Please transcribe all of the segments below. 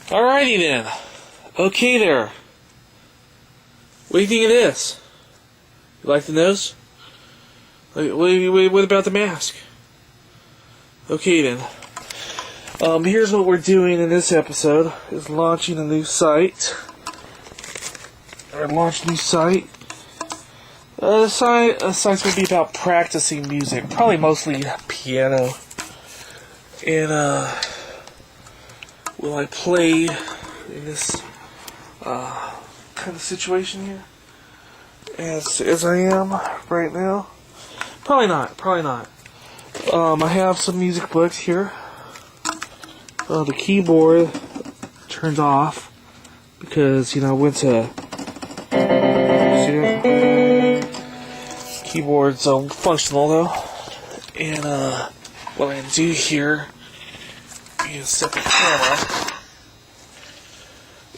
Alrighty then. Okay there. What do you think of this? You like the nose? What about the mask? Okay then. Here's what we're doing in this episode, is launching a new site. The site's going to be about practicing music, probably mostly piano. And, will I play in this, kind of situation here? As I am right now? Probably not. I have some music books here. The keyboard turned off because, I went to... See that? Keyboard's functional though. And what I'm going to do here is set the camera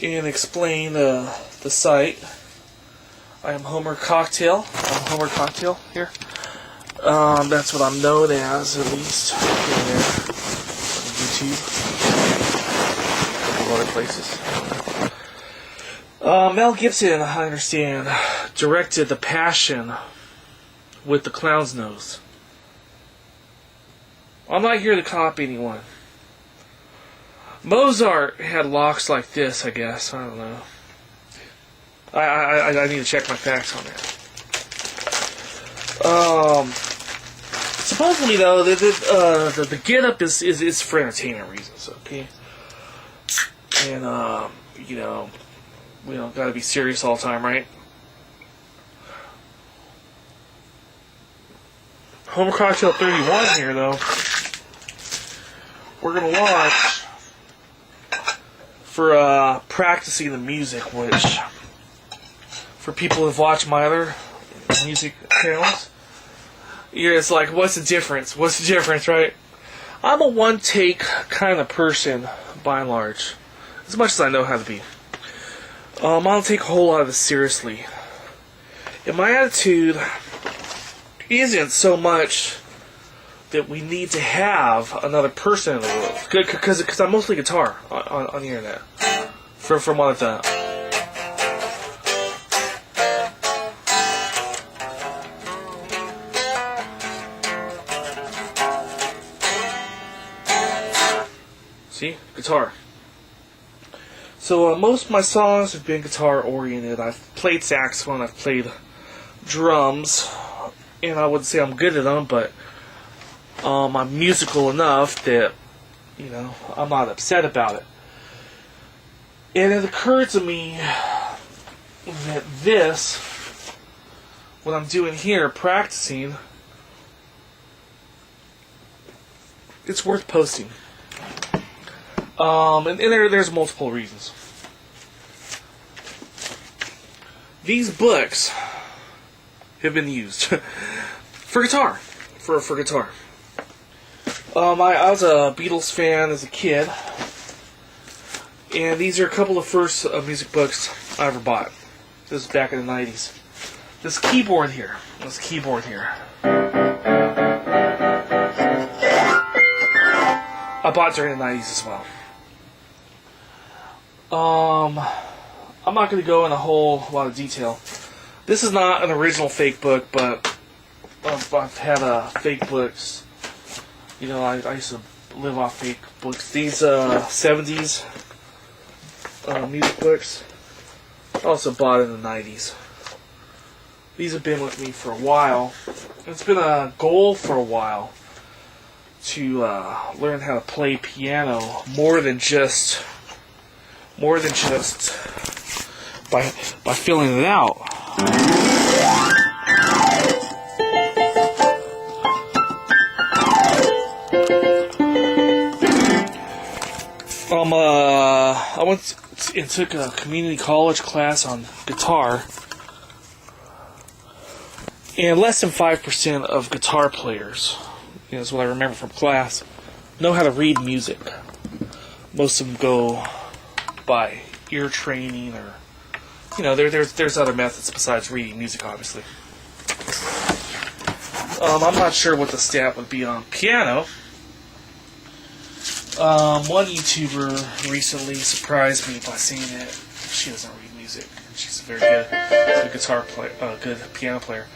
and explain the site. I am Homer Cocktail. I'm Homer Cocktail here. That's what I'm known as, at least here and there, on YouTube, a couple other places. Mel Gibson, I understand, directed The Passion with the clown's nose. I'm not here to copy anyone. Mozart had locks like this, I guess. I don't know. I need to check my facts on that. Supposedly, though, the get-up is for entertainment reasons, okay? And, we don't gotta be serious all the time, right? Homer Cocktail 31 here, though. We're gonna watch for practicing the music, which for people who've watched my other music channels, it's like, what's the difference? Right? I'm a one-take kind of person, by and large, as much as I know how to be. I don't take a whole lot of this seriously. And my attitude isn't so much that we need to have another person in the world. Because I'm mostly guitar on the internet. From what I've done. See? Guitar. So most of my songs have been guitar oriented. I've played saxophone, I've played drums, and I wouldn't say I'm good at them, but I'm musical enough that, I'm not upset about it. And it occurred to me that this, what I'm doing here, practicing, it's worth posting. And there's multiple reasons. These books have been used for guitar. For guitar. I was a Beatles fan as a kid, and these are a couple of first music books I ever bought. This is back in the 90s. This keyboard here. I bought during the 90s as well. I'm not going to go in a whole lot of detail. This is not an original fake book, but I've had fake books. I used to live off fake books. These 70s music books, I also bought in the 90s. These have been with me for a while. It's been a goal for a while to learn how to play piano more than just by filling it out. I went and took a community college class on guitar, and less than 5% of guitar players, is what I remember from class, know how to read music. Most of them go by ear training, or there's other methods besides reading music, obviously. I'm not sure what the stat would be on piano, One YouTuber recently surprised me by saying that she doesn't read music. She's a very good guitar player, good piano player.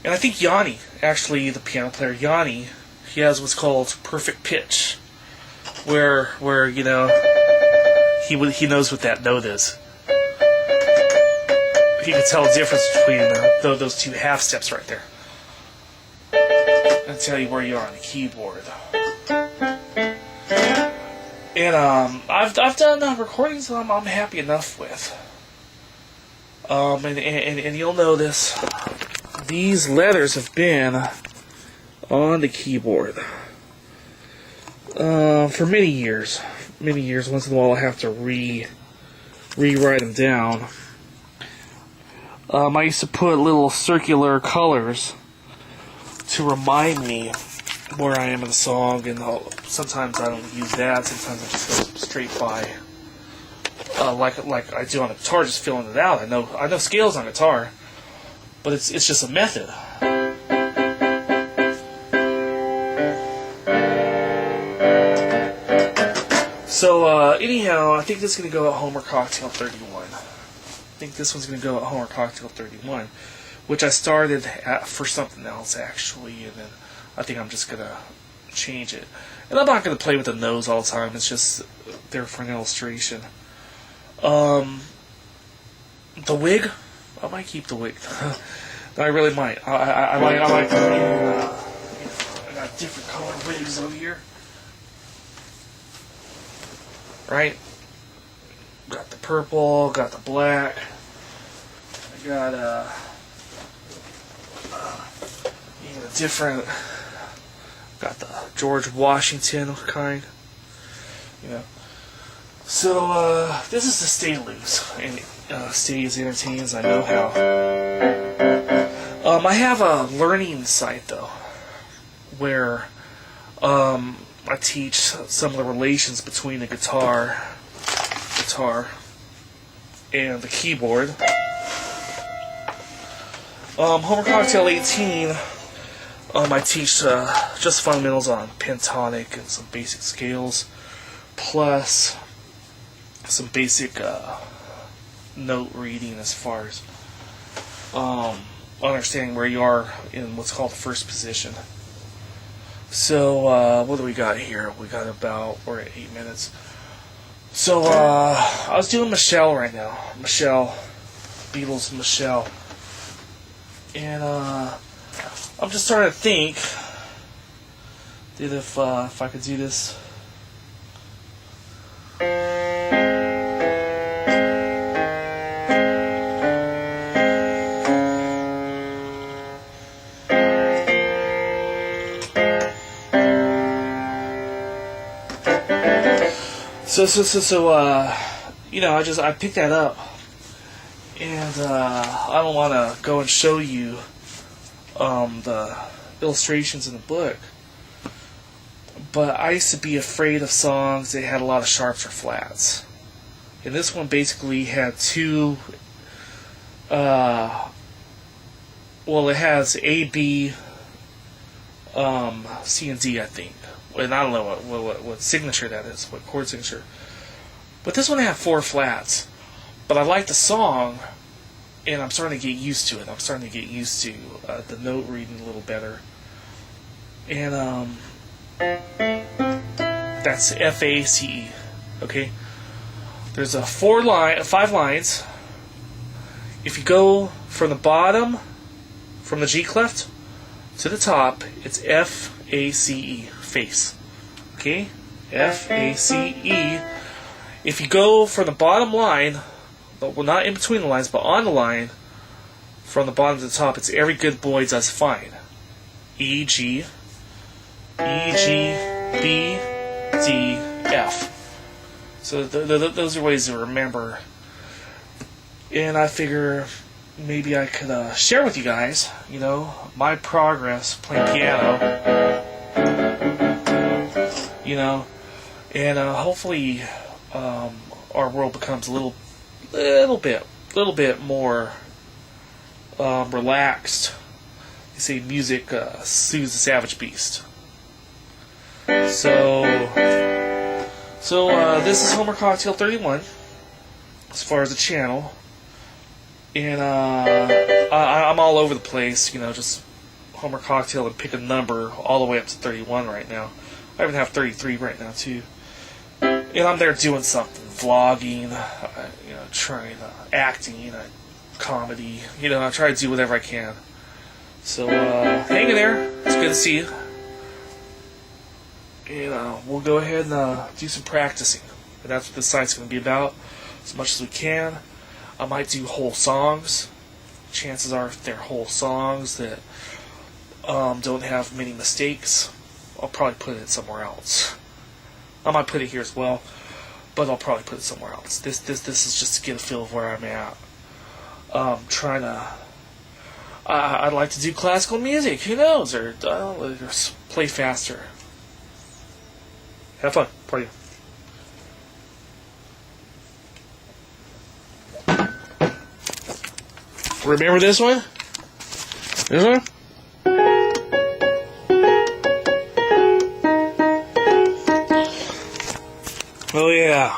And I think Yanni, actually the piano player Yanni, he has what's called perfect pitch, where you know he knows what that note is. He can tell the difference between those two half steps right there. I'll tell you where you are on the keyboard. And I've done recordings I'm happy enough with. And you'll notice these letters have been on the keyboard for many years. Many years. Once in a while, I have to rewrite them down. I used to put little circular colors to remind me where I am in the song, and sometimes I don't use that. Sometimes I just go straight by, like I do on the guitar, just filling it out. I know scales on guitar, but it's just a method. So anyhow, I think this is gonna go at Homer Cocktail 31. I think this one's gonna go at Homer Cocktail 31, which I started for something else actually, and then I think I'm just gonna change it. And I'm not gonna play with the nose all the time. It's just there for an illustration. The wig, I might keep the wig. No, I really might. I like. I got different colored wigs over here. Right? Got the purple, got the black. I got even a different. Got the George Washington kind. You know. So this is to stay loose and stay as entertaining as I know how. I have a learning site though, where I teach some of the relations between the guitar and the keyboard. Homer Cocktail 18, I teach just fundamentals on pentatonic and some basic scales, plus some basic note reading as far as understanding where you are in what's called the first position. So, what do we got here? We're at 8 minutes. So, I was doing Michelle right now. Beatles Michelle. And, I'm just starting to think that if I could do this. So, you know, I picked that up, and I don't want to go and show you the illustrations in the book, but I used to be afraid of songs that had a lot of sharps or flats, and this one basically had two. Well, it has A, B, C, and D, I think. And I don't know what signature that is, what chord signature. But this one had 4 flats. But I like the song, and I'm starting to get used to it. I'm starting to get used to the note reading a little better. And that's F-A-C-E. Okay? There's 5 lines. If you go from the bottom, from the G clef, to the top, it's F-A-C-E. Face. Okay? F-A-C-E. If you go from the bottom line, well, not in between the lines, but on the line, from the bottom to the top, it's every good boy does fine. E, G, B, D, F. So those are ways to remember. And I figure maybe I could share with you guys, you know, my progress playing piano. You know, and hopefully our world becomes a little bit more relaxed. You say music soothes the savage beast. So So this is Homer Cocktail 31 as far as the channel, and I'm all over the place, you know, just Homer Cocktail and pick a number all the way up to 31 right now. I even have 33 right now too, and I'm there doing something, vlogging, you know, trying acting, comedy, you know, I try to do whatever I can. So hang in there, it's good to see you. And we'll go ahead and do some practicing. And that's what this site's going to be about, as much as we can. I might do whole songs. Chances are they're whole songs that don't have many mistakes. I'll probably put it somewhere else. I might put it here as well, but I'll probably put it somewhere else. This is just to get a feel of where I'm at. Trying to... I'd like to do classical music. Who knows? Or just play faster. Have fun. Party. Remember this one? This one? Oh yeah.